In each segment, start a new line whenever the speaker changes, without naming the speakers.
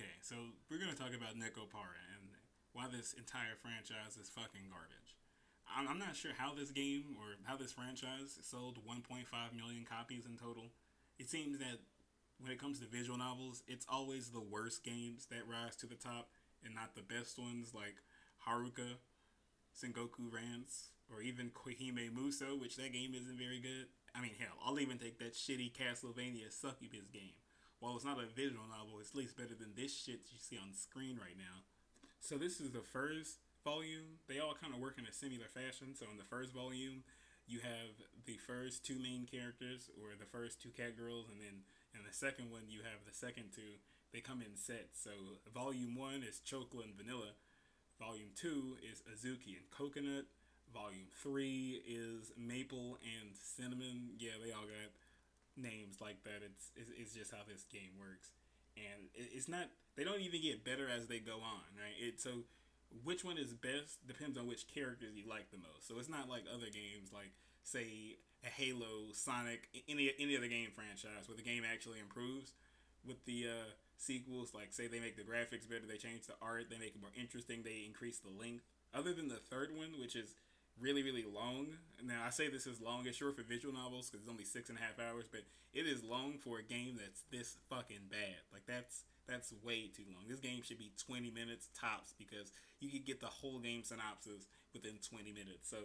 Okay, so we're gonna talk about Nekopara and why this entire franchise is fucking garbage. I'm not sure how this game or how this franchise sold 1.5 million copies in total. It seems that when it comes to visual novels, it's always the worst games that rise to the top and not the best ones like Haruka, Sengoku Rants, or even Koihime Muso, which that game isn't very good. I mean, hell, I'll even take that shitty Castlevania Succubus game. While it's not a visual novel, it's at least better than this shit you see on screen right now. So this is the first volume. They all kind of work in a similar fashion. So in the first volume, you have the first two main characters, or the first two cat girls, and then in the second one, you have the second two. They come in sets. So volume one is chocolate and vanilla. Volume two is Azuki and coconut. Volume three is maple and cinnamon. Yeah, they all got names like that. It's just how this game works, and it's not. They don't even get better as they go on, right? So which one is best depends on which characters you like the most. So it's not like other games like say a Halo, Sonic, any other game franchise where the game actually improves with the sequels. Like say they make the graphics better, they change the art, they make it more interesting, they increase the length. Other than the third one, which is really long. Now I say this is long. It's short for visual novels because it's only 6.5 hours, but it is long for a game that's this fucking bad. Like that's way too long. This game should be 20 minutes tops because you could get the whole game synopsis within 20 minutes. So,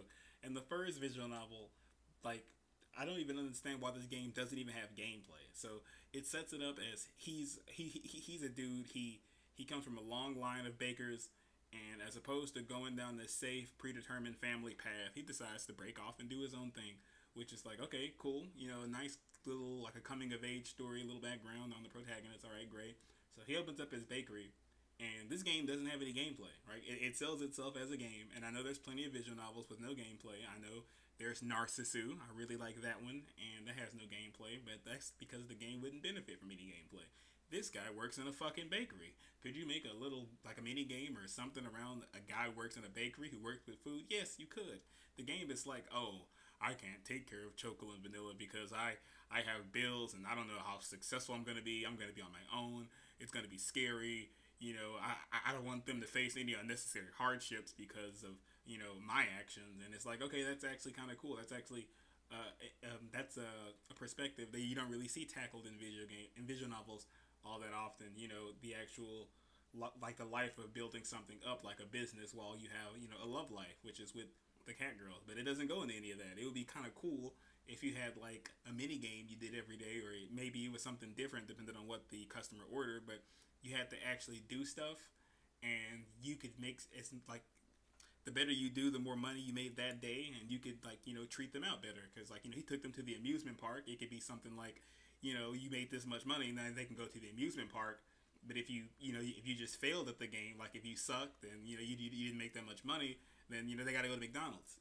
and the first visual novel, like I don't even understand why this game doesn't even have gameplay. So it sets it up as he's a dude. He comes from a long line of bakers, and as opposed to going down this safe, predetermined family path, he decides to break off and do his own thing, which is like, okay, cool. You know, a nice little, like a coming of age story, a little background on the protagonist. All right, great. So he opens up his bakery, and this game doesn't have any gameplay, right? It sells itself as a game, and I know there's plenty of visual novels with no gameplay. I know there's Narcissu. I really like that one, and that has no gameplay, but that's because the game wouldn't benefit from any gameplay. This guy works in a fucking bakery. Could you make a little, like a mini game or something around a guy who works in a bakery who works with food? Yes, you could. The game is like, oh, I can't take care of chocolate and vanilla because I have bills and I don't know how successful I'm going to be. I'm going to be on my own. It's going to be scary. You know, I don't want them to face any unnecessary hardships because of, you know, my actions. And it's like, okay, that's actually kind of cool. That's actually that's a perspective that you don't really see tackled in visual novels all that often. You know, the actual like the life of building something up like a business while you have, you know, a love life, which is with the cat girls. But it doesn't go into any of that. It would be kind of cool if you had like a mini game you did every day, or maybe it was something different depending on what the customer ordered. But you had to actually do stuff, and you could make it's like the better you do, the more money you made that day, and you could, like, you know, treat them out better. Because, like, you know, he took them to the amusement park. It could be something like, you know, you made this much money, and then they can go to the amusement park. But if you know, if you just failed at the game, like if you sucked and, you know, you didn't make that much money, then, you know, they got to go to McDonald's.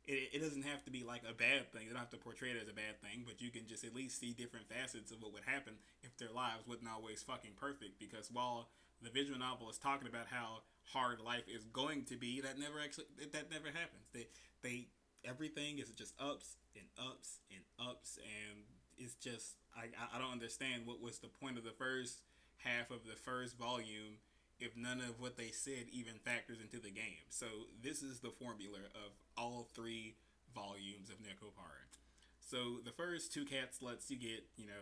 It doesn't have to be like a bad thing. They don't have to portray it as a bad thing, but you can just at least see different facets of what would happen if their lives wasn't always fucking perfect. Because while the visual novel is talking about how hard life is going to be, that never happens. They everything is just ups and ups and ups, and it's just I don't understand what was the point of the first half of the first volume if none of what they said even factors into the game. So this is the formula of all three volumes of Nekopara. So the first two cat sluts you get, you know,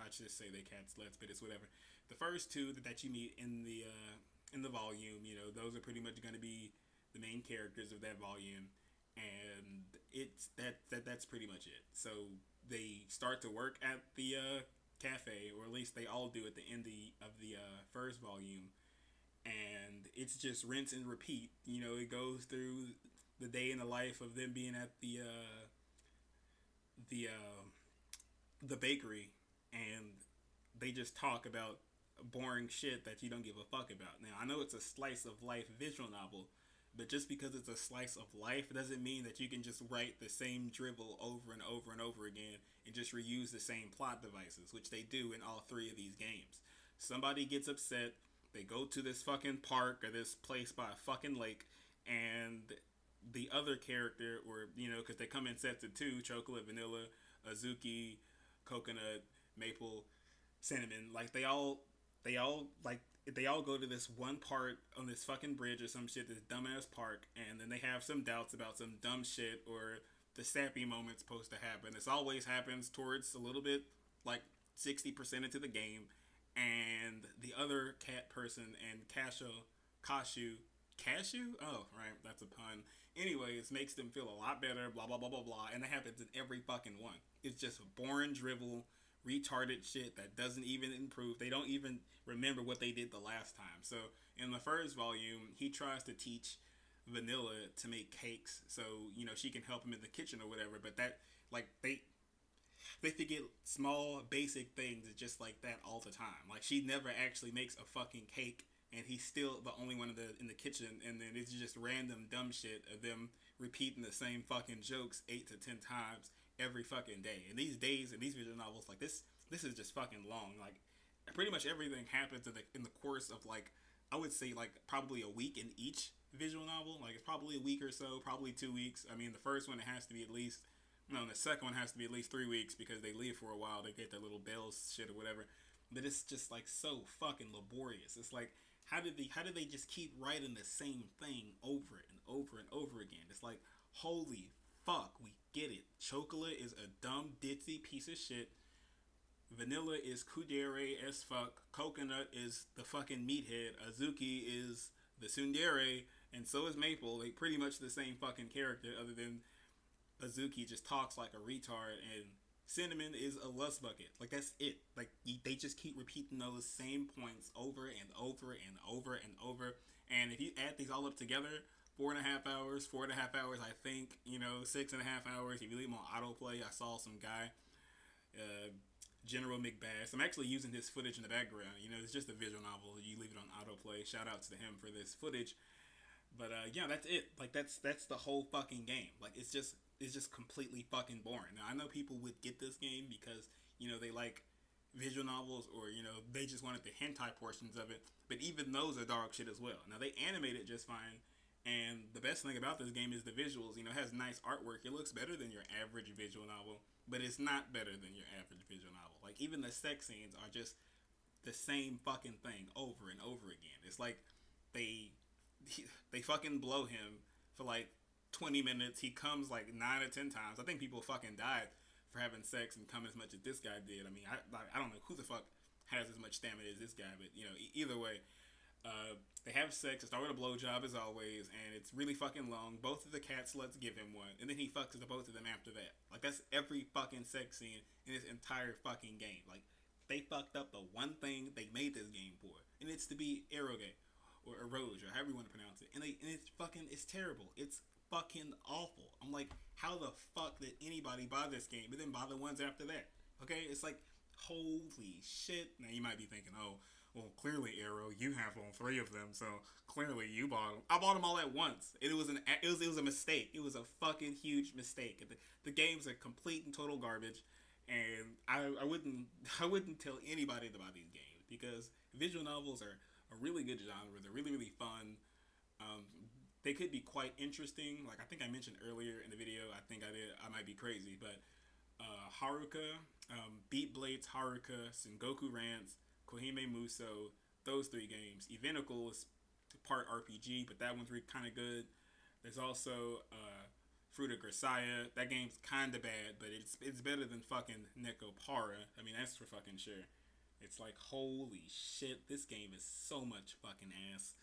I should say they cat sluts, but it's whatever. The first two that you meet in the volume, you know, those are pretty much going to be the main characters of that volume, and it's that's pretty much it. So they start to work at the cafe, or at least they all do at the end of the first volume, and it's just rinse and repeat. You know, it goes through the day in the life of them being at the the bakery, and they just talk about boring shit that you don't give a fuck about. Now I know it's a slice of life visual novel, but just because it's a slice of life doesn't mean that you can just write the same dribble over and over and over again and just reuse the same plot devices, which they do in all three of these games. Somebody gets upset, they go to this fucking park or this place by a fucking lake, and the other character, or, you know, because they come in sets of two: chocolate, vanilla, azuki, coconut, maple, cinnamon. Like they all like they all go to this one part on this fucking bridge or some shit, this dumbass park, and then they have some doubts about some dumb shit or the sappy moment's supposed to happen. This always happens towards a little bit like 60% into the game, and the other cat person and Cashew? Oh, right, that's a pun. Anyways, makes them feel a lot better, blah, blah, blah, blah, blah, and that happens in every fucking one. It's just boring drivel, retarded shit that doesn't even improve. They don't even remember what they did the last time. So, in the first volume, he tries to teach Vanilla to make cakes so, she can help him in the kitchen or whatever, but that, like, they forget small, basic things just like that all the time. Like, she never actually makes a fucking cake, and he's still the only one in the kitchen, and then it's just random dumb shit of them repeating the same fucking jokes 8 to 10 times every fucking day. And these days, in these visual novels, like, this is just fucking long. Like, pretty much everything happens in the course of, like, I would say, like, probably a week in each visual novel. Like, it's probably a week or so, probably 2 weeks. I mean, the first one, it has to be at least... No, the second one has to be at least 3 weeks because they leave for a while. They get their little bells shit or whatever. But it's just, like, so fucking laborious. It's like, how did they just keep writing the same thing over and over and over again? It's like, holy fuck, we get it. Chocolate is a dumb, ditzy piece of shit. Vanilla is kudere as fuck. Coconut is the fucking meathead. Azuki is the tsundere. And so is Maple. They pretty much the same fucking character, other than Azuki just talks like a retard, and Cinnamon is a lust bucket. Like, that's it. Like, they just keep repeating those same points over and over and over and over. And if you add these all up together, 4.5 hours, 4.5 hours, I think, 6.5 hours. If you leave them on autoplay, I saw some guy, General McBass. I'm actually using his footage in the background. It's just a visual novel. You leave it on autoplay. Shout out to him for this footage. But yeah, that's it. Like, that's the whole fucking game. Like, it's just completely fucking boring. Now, I know people would get this game because, they like visual novels, or, they just wanted the hentai portions of it. But even those are dog shit as well. Now, they animate it just fine. And the best thing about this game is the visuals. It has nice artwork. It looks better than your average visual novel, but it's not better than your average visual novel. Like, even the sex scenes are just the same fucking thing over and over again. It's like they fucking blow him for like 20 minutes. He comes like 9 or 10 times. I think people fucking died for having sex and come as much as this guy did. I mean, I don't know who the fuck has as much stamina as this guy, but either way, they have sex. It started with a blowjob as always, and it's really fucking long. Both of the cat sluts give him one, and then he fucks both of them after that. Like, that's every fucking sex scene in this entire fucking game. Like, they fucked up the one thing they made this game for, and it's to be eroge or eroge or however you want to pronounce it. And it's terrible. It's fucking awful. I'm like, how the fuck did anybody buy this game and then buy the ones after that? Okay, it's like, holy shit. Now you might be thinking, oh, well, clearly, Arrow, you have all 3 of them, so clearly you bought them. I bought them all at once. It was a mistake. It was a fucking huge mistake. The games are complete and total garbage, and I wouldn't tell anybody about these games, because visual novels are a really good genre. They're really, really fun. They could be quite interesting. Like, I think I mentioned earlier in the video, I might be crazy, but Haruka, Beat Blades Haruka, Sengoku Rants, Kohime Muso, those 3 games. Eventical is part RPG, but that one's really kind of good. There's also Fruit of Grisaya. That game's kind of bad, but it's better than fucking Nekopara. I mean, that's for fucking sure. It's like, holy shit, this game is so much fucking ass.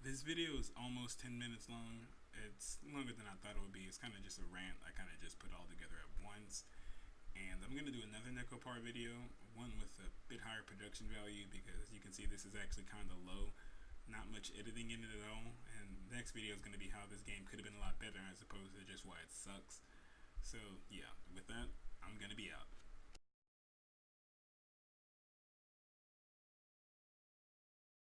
This video is almost 10 minutes long. It's longer than I thought it would be. It's kind of just a rant I kind of just put all together at once. And I'm going to do another Nekopara video, one with a bit higher production value, because you can see this is actually kind of low. Not much editing in it at all. And the next video is going to be how this game could have been a lot better as opposed to just why it sucks. So yeah, with that, I'm going to be out.